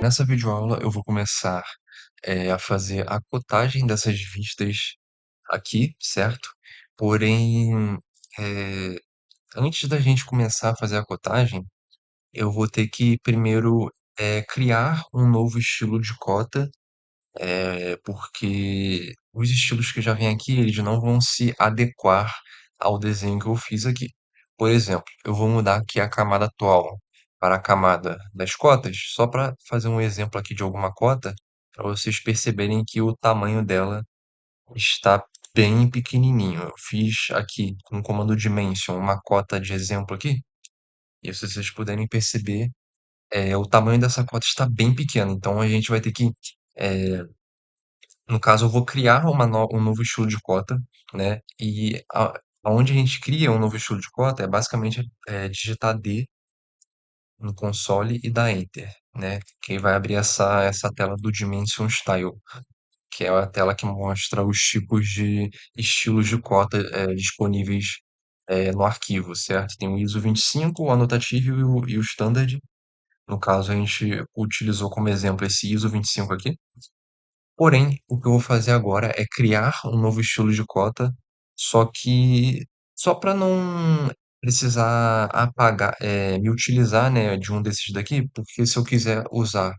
Nessa videoaula eu vou começar, a fazer a cotagem dessas vistas aqui, certo? Porém, eh, antes da gente começar a fazer a cotagem, eu vou ter que primeiro, criar um novo estilo de cota, porque os estilos que já vêm aqui, eles não vão se adequar ao desenho que eu fiz aqui. Por exemplo, eu vou mudar aqui a camada atual para a camada das cotas, só para fazer um exemplo aqui de alguma cota, para vocês perceberem que o tamanho dela está bem pequenininho. Eu fiz aqui com o comando dimension uma cota de exemplo aqui, e se vocês puderem perceber, o tamanho dessa cota está bem pequeno. Então a gente vai ter que eh, no caso, eu vou criar um novo estilo de cota, né? E aonde a gente cria um novo estilo de cota é basicamente digitar D no console e dar Enter, né? Que aí vai abrir essa tela do Dimension Style, que é a tela que mostra os tipos de estilos de cota disponíveis no arquivo, certo? Tem o ISO 25, o anotativo e o standard. No caso, a gente utilizou como exemplo esse ISO 25 aqui. Porém, o que eu vou fazer agora é criar um novo estilo de cota, só que só para não precisar apagar, me utilizar, né, de um desses daqui, porque se eu quiser usar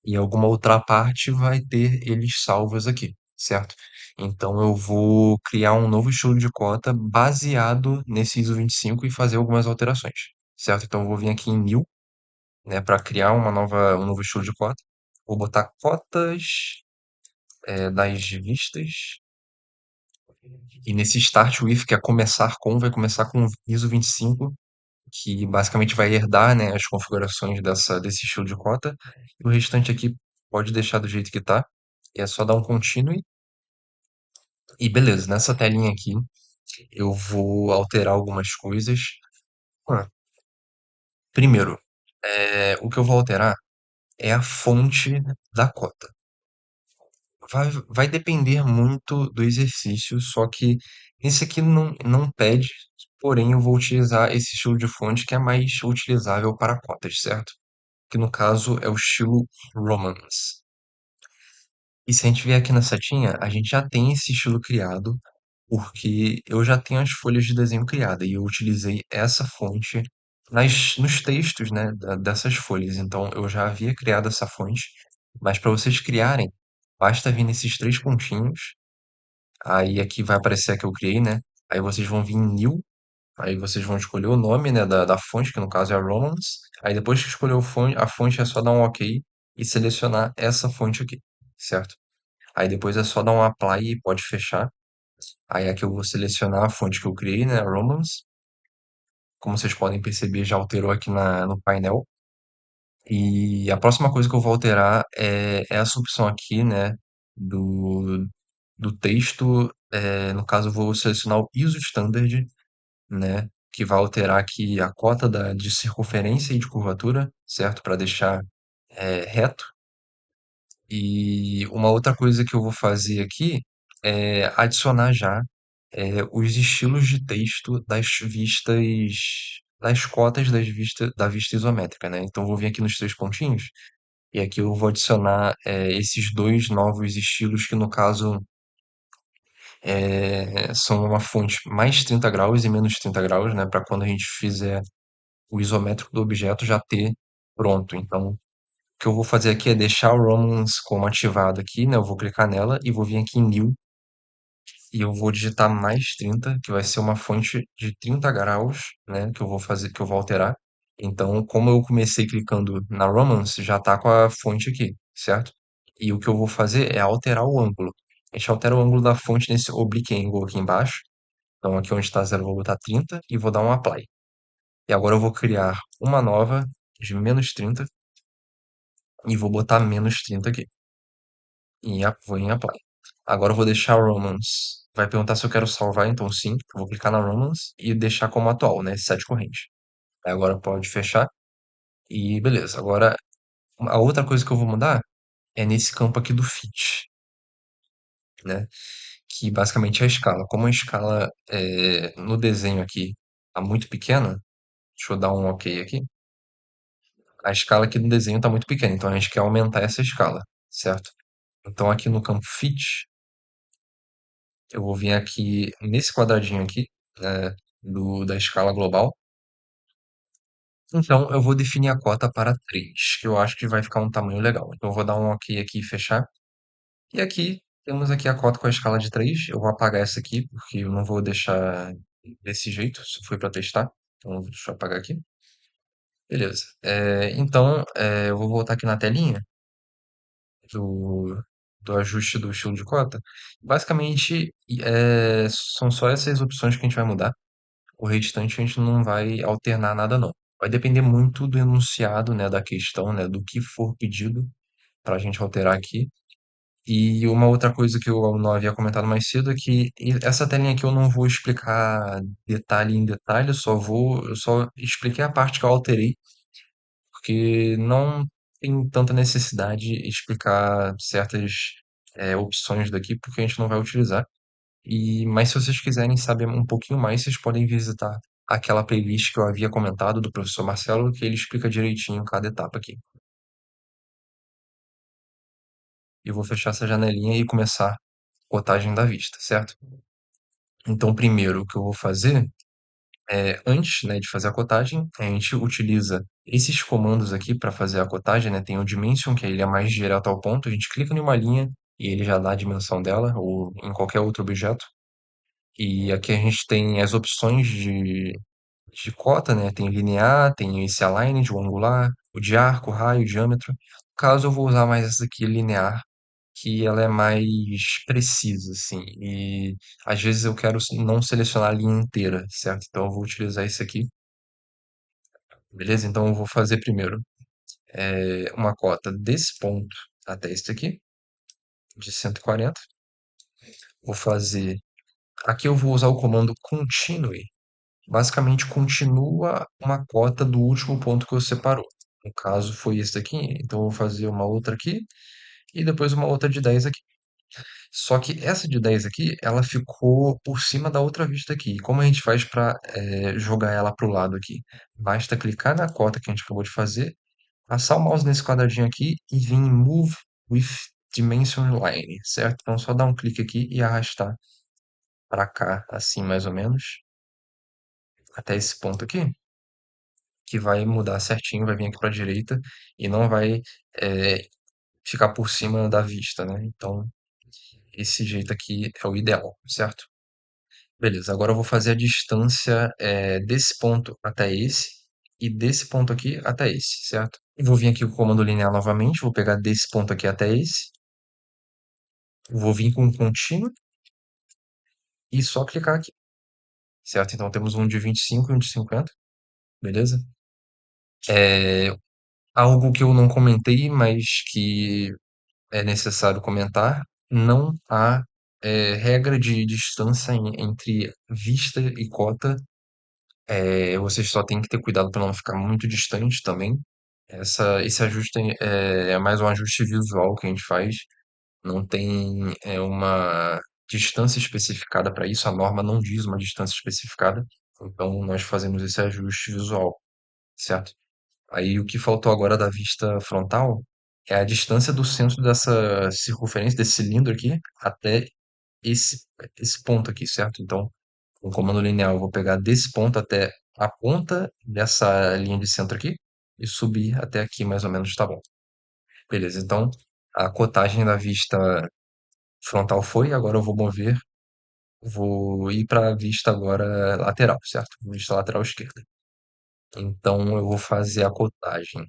em alguma outra parte, vai ter eles salvos aqui, certo? Então eu vou criar um novo estilo de cota baseado nesse ISO 25 e fazer algumas alterações, certo? Então eu vou vir aqui em New, né, para criar um novo estilo de cota. Vou botar cotas das vistas. E nesse Start With, que é começar com, vai começar com ISO 25, que basicamente vai herdar, né, as configurações desse estilo de cota. E o restante aqui pode deixar do jeito que tá. E é só dar um continue. E beleza, nessa telinha aqui eu vou alterar algumas coisas. Ah, Primeiro, o que eu vou alterar é a fonte da cota. Vai depender muito do exercício, só que esse aqui não pede, porém eu vou utilizar esse estilo de fonte que é mais utilizável para cotas, certo? Que no caso é o estilo Romance. E se a gente vier aqui na setinha, a gente já tem esse estilo criado, porque eu já tenho as folhas de desenho criadas e eu utilizei essa fonte nos textos, né, dessas folhas. Então eu já havia criado essa fonte, mas para vocês criarem, basta vir nesses três pontinhos. Aí aqui vai aparecer a que eu criei, né? Aí vocês vão vir em New, aí vocês vão escolher o nome, né, da fonte, que no caso é a Romance. Aí depois que escolher a fonte é só dar um OK e selecionar essa fonte aqui, certo? Aí depois é só dar um Apply e pode fechar. Aí aqui eu vou selecionar a fonte que eu criei, né, a Romance. Como vocês podem perceber, já alterou aqui no painel. E a próxima coisa que eu vou alterar é essa opção aqui, né, do, do texto. No caso, eu vou selecionar o ISO Standard, né, que vai alterar aqui a cota de circunferência e de curvatura, certo? Para deixar reto. E uma outra coisa que eu vou fazer aqui é adicionar já os estilos de texto das vistas, das cotas da vista isométrica, né? Então, eu vou vir aqui nos três pontinhos e aqui eu vou adicionar esses dois novos estilos que, no caso, são uma fonte mais 30 graus e menos 30 graus, né? Para quando a gente fizer o isométrico do objeto já ter pronto. Então, o que eu vou fazer aqui é deixar o Romance como ativado aqui, né? Eu vou clicar nela e vou vir aqui em New e eu vou digitar mais 30, que vai ser uma fonte de 30 graus, né? Que eu vou fazer, que eu vou alterar. Então, como eu comecei clicando na Romance, já tá com a fonte aqui, certo? E o que eu vou fazer é alterar o ângulo. A gente altera o ângulo da fonte nesse oblique angle aqui embaixo. Então, aqui onde está 0, eu vou botar 30 e vou dar um Apply. E agora eu vou criar uma nova de menos 30 e vou botar menos 30 aqui. E vou em Apply. Agora eu vou deixar o Romance. Vai perguntar se eu quero salvar, então sim. Eu vou clicar na Romance e deixar como atual, né? 7 corrente. Aí agora pode fechar. E beleza. Agora, a outra coisa que eu vou mudar é nesse campo aqui do fit, né? Que basicamente é a escala. Como a escala no desenho aqui tá muito pequena, deixa eu dar um OK aqui. A escala aqui no desenho está muito pequena, então a gente quer aumentar essa escala, certo? Então aqui no campo fit, eu vou vir aqui nesse quadradinho aqui, né, da escala global. Então eu vou definir a cota para 3, que eu acho que vai ficar um tamanho legal. Então eu vou dar um OK aqui e fechar. E aqui temos aqui a cota com a escala de 3. Eu vou apagar essa aqui, porque eu não vou deixar desse jeito, se foi para testar. Então deixa eu apagar aqui. Beleza. Então, eu vou voltar aqui na telinha do, do ajuste do estilo de cota. Basicamente, são só essas opções que a gente vai mudar. O restante a gente não vai alternar nada, não. Vai depender muito do enunciado, né, da questão, né, do que for pedido para a gente alterar aqui. E uma outra coisa que eu não havia comentado mais cedo é que essa telinha aqui eu não vou explicar detalhe em detalhe, eu só expliquei a parte que eu alterei, porque não tem tanta necessidade de explicar certas opções daqui, porque a gente não vai utilizar. Mas se vocês quiserem saber um pouquinho mais, vocês podem visitar aquela playlist que eu havia comentado do professor Marcelo, que ele explica direitinho cada etapa aqui. Eu vou fechar essa janelinha e começar a cotagem da vista, certo? Então, primeiro, o que eu vou fazer antes, né, de fazer a cotagem, a gente utiliza esses comandos aqui para fazer a cotagem, né? Tem o Dimension, que ele é mais direto ao ponto. A gente clica em uma linha e ele já dá a dimensão dela, ou em qualquer outro objeto. E aqui a gente tem as opções de cota, né? Tem linear, tem esse aligned, o angular, o de arco, raio, diâmetro. No caso, eu vou usar mais essa aqui, linear, que ela é mais precisa, assim. E às vezes eu quero não selecionar a linha inteira, certo? Então eu vou utilizar esse aqui, beleza? Então eu vou fazer primeiro uma cota desse ponto até esse aqui, de 140. Vou fazer. Aqui eu vou usar o comando continue. Basicamente continua uma cota do último ponto que você separou. No caso foi esse daqui, então eu vou fazer uma outra aqui e depois uma outra de 10 aqui. Só que essa de 10 aqui, ela ficou por cima da outra vista aqui. Como a gente faz para jogar ela para o lado aqui? Basta clicar na cota que a gente acabou de fazer, passar o mouse nesse quadradinho aqui e vir em Move with Dimension Line, certo? Então só dar um clique aqui e arrastar para cá, assim mais ou menos, até esse ponto aqui, que vai mudar certinho, vai vir aqui para a direita e não vai eh, ficar por cima da vista, né? Então esse jeito aqui é o ideal, certo? Beleza, agora eu vou fazer a distância desse ponto até esse e desse ponto aqui até esse, certo? E vou vir aqui com o comando linear novamente, vou pegar desse ponto aqui até esse, vou vir com um contínuo e só clicar aqui, certo? Então temos um de 25 e um de 50, beleza? É, algo que eu não comentei, mas que é necessário comentar, não há regra de distância entre vista e cota. Vocês só têm que ter cuidado para não ficar muito distante também. Esse ajuste é mais um ajuste visual que a gente faz. Não tem uma distância especificada para isso. A norma não diz uma distância especificada. Então nós fazemos esse ajuste visual, certo? Aí o que faltou agora da vista frontal é a distância do centro dessa circunferência, desse cilindro aqui, até esse, esse ponto aqui, certo? Então, com o comando linear, eu vou pegar desse ponto até a ponta dessa linha de centro aqui e subir até aqui, mais ou menos, tá bom. Beleza, então a cotagem da vista frontal foi, agora eu vou ir para a vista agora lateral, certo? Vista lateral esquerda. Então eu vou fazer a cotagem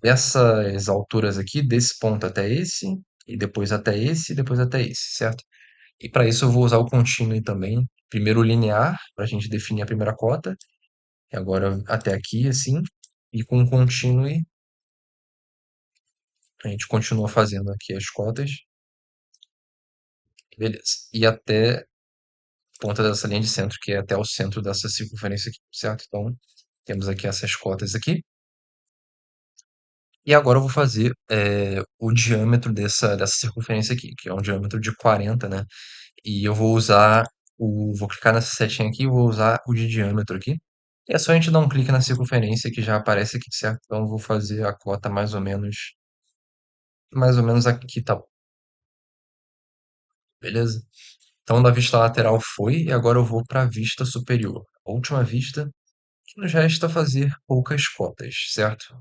dessas alturas aqui, desse ponto até esse, e depois até esse, e depois até esse, certo? E para isso eu vou usar o continue também. Primeiro o linear, para a gente definir a primeira cota, e agora até aqui, assim, e com o continue a gente continua fazendo aqui as cotas, beleza. E até a ponta dessa linha de centro, que é até o centro dessa circunferência aqui, certo? Então, temos aqui essas cotas aqui. E agora eu vou fazer o diâmetro dessa circunferência aqui, que é um diâmetro de 40, né? E eu vou usar vou clicar nessa setinha aqui e vou usar o de diâmetro aqui. É só a gente dar um clique na circunferência que já aparece aqui, certo? Então eu vou fazer a cota mais ou menos aqui, tá bom, beleza? Então da vista lateral foi, e agora eu vou para a vista superior. A última vista, que nos resta fazer poucas cotas, certo?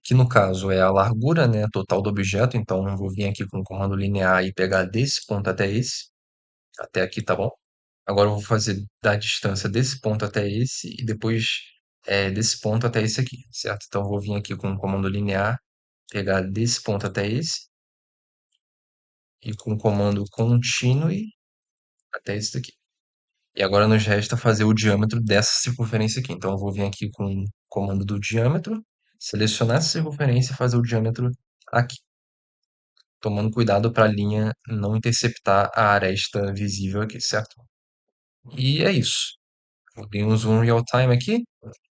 Que no caso é a largura, né, total do objeto, então eu vou vir aqui com o comando linear e pegar desse ponto até esse, até aqui, tá bom? Agora eu vou fazer da distância desse ponto até esse e depois desse ponto até esse aqui, certo? Então eu vou vir aqui com o comando linear, pegar desse ponto até esse e com o comando continue até esse daqui. E agora nos resta fazer o diâmetro dessa circunferência aqui. Então eu vou vir aqui com o comando do diâmetro, selecionar essa circunferência e fazer o diâmetro aqui, tomando cuidado para a linha não interceptar a aresta visível aqui, certo? E é isso. Eu dei um zoom real time aqui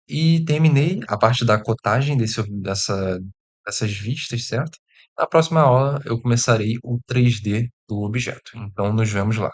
e terminei a parte da cotagem dessas vistas, certo? Na próxima aula eu começarei o 3D do objeto. Então nos vemos lá.